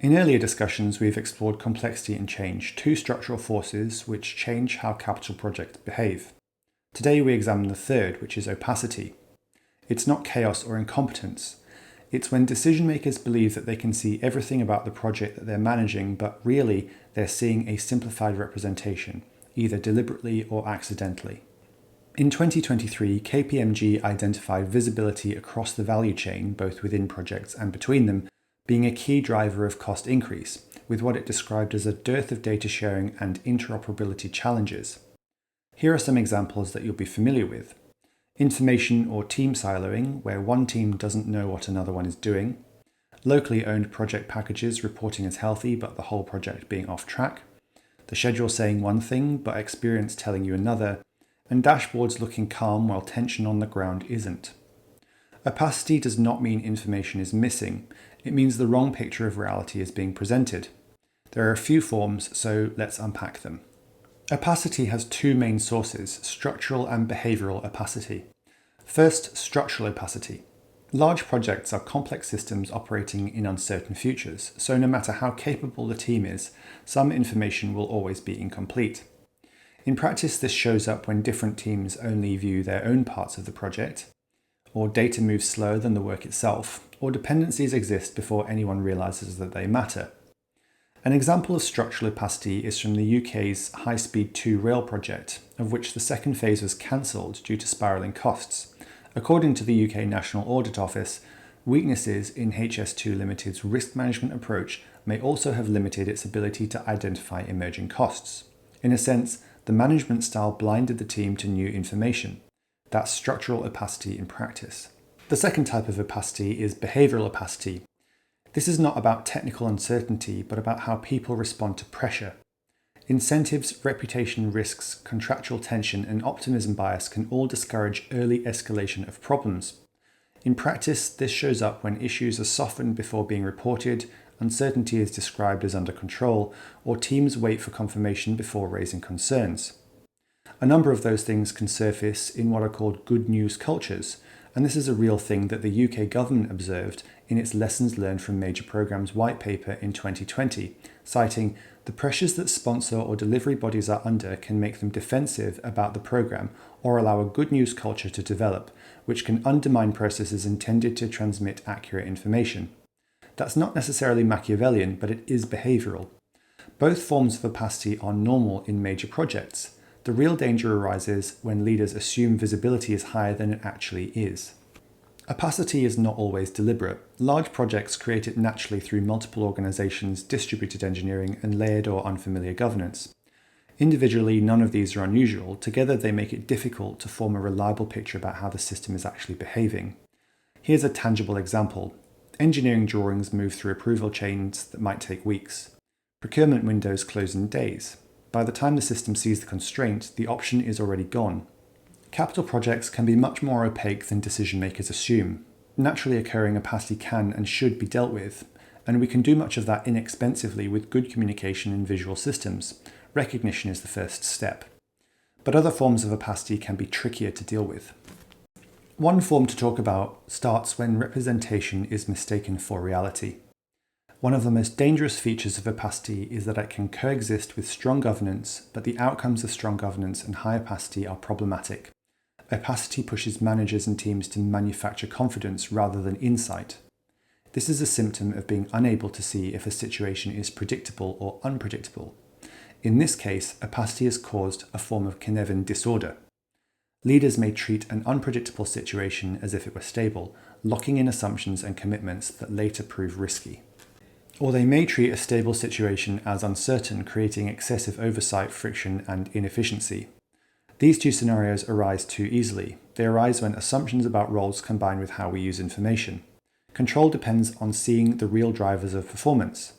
In earlier discussions, we've explored complexity and change, two structural forces which change how capital projects behave. Today we examine the third, which is opacity. It's not chaos or incompetence. It's when decision makers believe that they can see everything about the project that they're managing, but really they're seeing a simplified representation, either deliberately or accidentally. In 2023, KPMG identified visibility across the value chain, both within projects and between them, being a key driver of cost increase, with what it described as a dearth of data sharing and interoperability challenges. Here are some examples that you'll be familiar with. Information or team siloing, where one team doesn't know what another one is doing. Locally owned project packages reporting as healthy but the whole project being off track. The schedule saying one thing but experience telling you another. And dashboards looking calm while tension on the ground isn't. Opacity does not mean information is missing. It means the wrong picture of reality is being presented. There are a few forms, so let's unpack them. Opacity has two main sources, structural and behavioural opacity. First, structural opacity. Large projects are complex systems operating in uncertain futures, so no matter how capable the team is, some information will always be incomplete. In practice, this shows up when different teams only view their own parts of the project, or data moves slower than the work itself, or dependencies exist before anyone realises that they matter. An example of structural opacity is from the UK's High Speed 2 rail project, of which the second phase was cancelled due to spiralling costs. According to the UK National Audit Office, weaknesses in HS2 Limited's risk management approach may also have limited its ability to identify emerging costs. In a sense, the management style blinded the team to new information. That's structural opacity in practice. The second type of opacity is behavioural opacity. This is not about technical uncertainty, but about how people respond to pressure. Incentives, reputation risks, contractual tension, and optimism bias can all discourage early escalation of problems. In practice, this shows up when issues are softened before being reported, uncertainty is described as under control, or teams wait for confirmation before raising concerns. A number of those things can surface in what are called good news cultures, and this is a real thing that the UK government observed in its Lessons Learned from Major Programmes white paper in 2020, citing the pressures that sponsor or delivery bodies are under can make them defensive about the programme or allow a good news culture to develop, which can undermine processes intended to transmit accurate information. That's not necessarily Machiavellian, but it is behavioural. Both forms of opacity are normal in major projects. The real danger arises when leaders assume visibility is higher than it actually is. Opacity is not always deliberate. Large projects create it naturally through multiple organisations, distributed engineering, and layered or unfamiliar governance. Individually, none of these are unusual. Together, they make it difficult to form a reliable picture about how the system is actually behaving. Here's a tangible example. Engineering drawings move through approval chains that might take weeks. Procurement windows close in days. By the time the system sees the constraint, the option is already gone. Capital projects can be much more opaque than decision makers assume. Naturally occurring opacity can and should be dealt with, and we can do much of that inexpensively with good communication in visual systems. Recognition is the first step. But other forms of opacity can be trickier to deal with. One form to talk about starts when representation is mistaken for reality. One of the most dangerous features of opacity is that it can coexist with strong governance, but the outcomes of strong governance and high opacity are problematic. Opacity pushes managers and teams to manufacture confidence rather than insight. This is a symptom of being unable to see if a situation is predictable or unpredictable. In this case, opacity has caused a form of Cynefin disorder. Leaders may treat an unpredictable situation as if it were stable, locking in assumptions and commitments that later prove risky. Or they may treat a stable situation as uncertain, creating excessive oversight, friction, and inefficiency. These two scenarios arise too easily. They arise when assumptions about roles combine with how we use information. Control depends on seeing the real drivers of performance.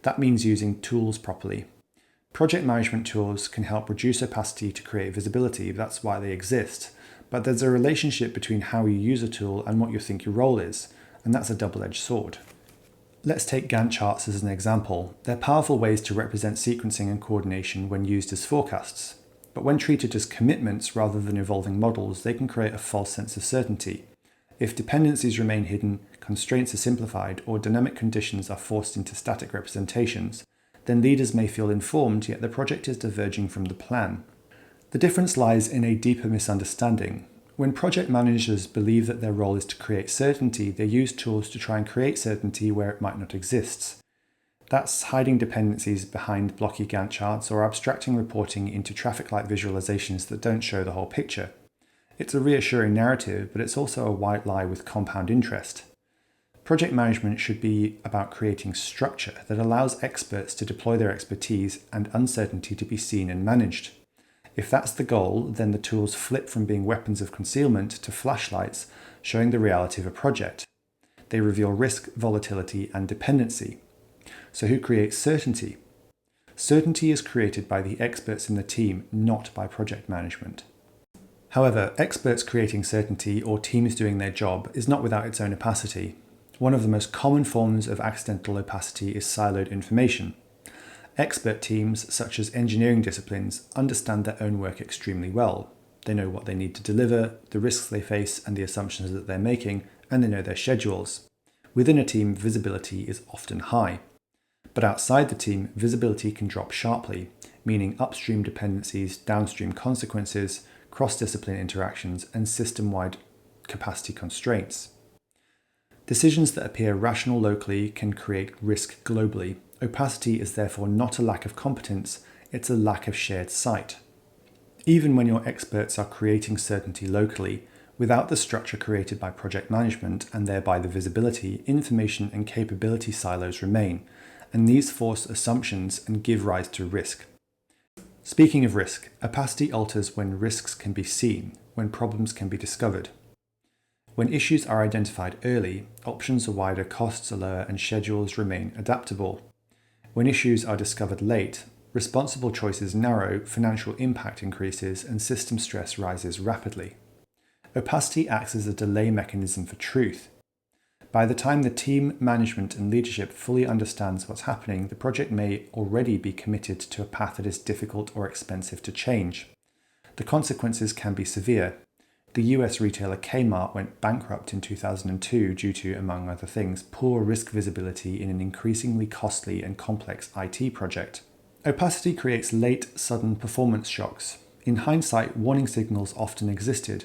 That means using tools properly. Project management tools can help reduce opacity to create visibility, that's why they exist. But there's a relationship between how you use a tool and what you think your role is, and that's a double-edged sword. Let's take Gantt charts as an example. They're powerful ways to represent sequencing and coordination when used as forecasts. But when treated as commitments rather than evolving models, they can create a false sense of certainty. If dependencies remain hidden, constraints are simplified, or dynamic conditions are forced into static representations, then leaders may feel informed, yet the project is diverging from the plan. The difference lies in a deeper misunderstanding. When project managers believe that their role is to create certainty, they use tools to try and create certainty where it might not exist. That's hiding dependencies behind blocky Gantt charts or abstracting reporting into traffic light visualizations that don't show the whole picture. It's a reassuring narrative, but it's also a white lie with compound interest. Project management should be about creating structure that allows experts to deploy their expertise and uncertainty to be seen and managed. If that's the goal, then the tools flip from being weapons of concealment to flashlights showing the reality of a project. They reveal risk, volatility, and dependency. So who creates certainty? Certainty is created by the experts in the team, not by project management. However, experts creating certainty or teams doing their job is not without its own opacity. One of the most common forms of accidental opacity is siloed information. Expert teams, such as engineering disciplines, understand their own work extremely well. They know what they need to deliver, the risks they face, and the assumptions that they're making, and they know their schedules. Within a team, visibility is often high. But outside the team, visibility can drop sharply, meaning upstream dependencies, downstream consequences, cross-discipline interactions, and system-wide capacity constraints. Decisions that appear rational locally can create risk globally. Opacity is therefore not a lack of competence, it's a lack of shared sight. Even when your experts are creating certainty locally, without the structure created by project management and thereby the visibility, information and capability silos remain, and these force assumptions and give rise to risk. Speaking of risk, opacity alters when risks can be seen, when problems can be discovered. When issues are identified early, options are wider, costs are lower, and schedules remain adaptable. When issues are discovered late, responsible choices narrow, financial impact increases, and system stress rises rapidly. Opacity acts as a delay mechanism for truth. By the time the team, management, and leadership fully understands what's happening, the project may already be committed to a path that is difficult or expensive to change. The consequences can be severe. The US retailer Kmart went bankrupt in 2002 due to, among other things, poor risk visibility in an increasingly costly and complex IT project. Opacity creates late, sudden performance shocks. In hindsight, warning signals often existed.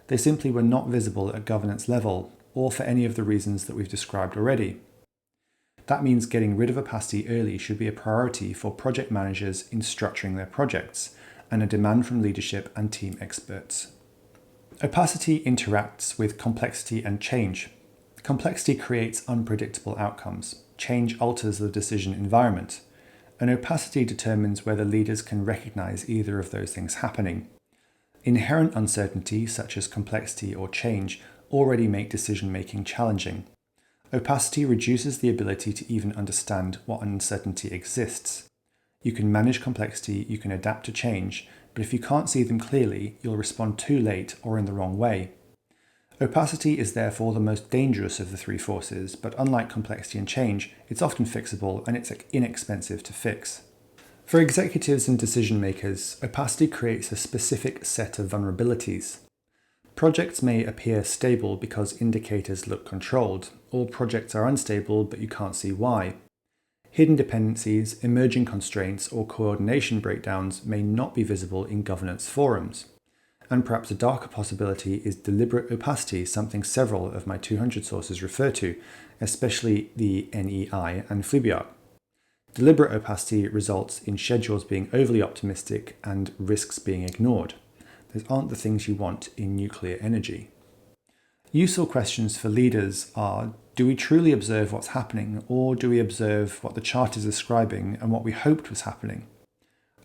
They simply were not visible at governance level, or for any of the reasons that we've described already. That means getting rid of opacity early should be a priority for project managers in structuring their projects, and a demand from leadership and team experts. Opacity interacts with complexity and change. Complexity creates unpredictable outcomes. Change alters the decision environment. And opacity determines whether leaders can recognize either of those things happening. Inherent uncertainty, such as complexity or change, already make decision-making challenging. Opacity reduces the ability to even understand what uncertainty exists. You can manage complexity, you can adapt to change, but if you can't see them clearly, you'll respond too late or in the wrong way. Opacity is therefore the most dangerous of the three forces, but unlike complexity and change, it's often fixable and it's inexpensive to fix. For executives and decision makers, opacity creates a specific set of vulnerabilities. Projects may appear stable because indicators look controlled, or projects are unstable but you can't see why. Hidden dependencies, emerging constraints, or coordination breakdowns may not be visible in governance forums. And perhaps a darker possibility is deliberate opacity, something several of my 200 sources refer to, especially the NEI and Flibiart. Deliberate opacity results in schedules being overly optimistic and risks being ignored. Those aren't the things you want in nuclear energy. Useful questions for leaders are, do we truly observe what's happening, or do we observe what the chart is describing and what we hoped was happening?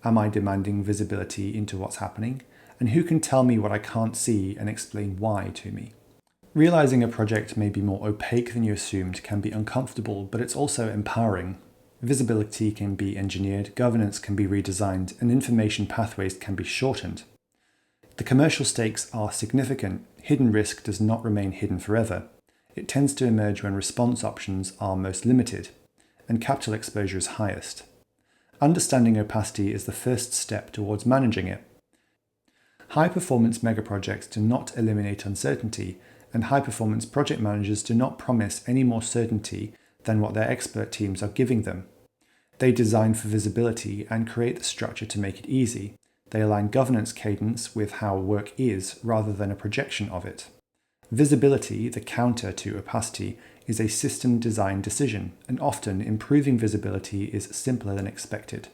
Am I demanding visibility into what's happening? And who can tell me what I can't see and explain why to me? Realizing a project may be more opaque than you assumed can be uncomfortable, but it's also empowering. Visibility can be engineered, governance can be redesigned, and information pathways can be shortened. The commercial stakes are significant. Hidden risk does not remain hidden forever. It tends to emerge when response options are most limited, and capital exposure is highest. Understanding opacity is the first step towards managing it. High-performance megaprojects do not eliminate uncertainty, and high-performance project managers do not promise any more certainty than what their expert teams are giving them. They design for visibility and create the structure to make it easy. They align governance cadence with how work is rather than a projection of it. Visibility, the counter to opacity, is a system design decision, and often improving visibility is simpler than expected.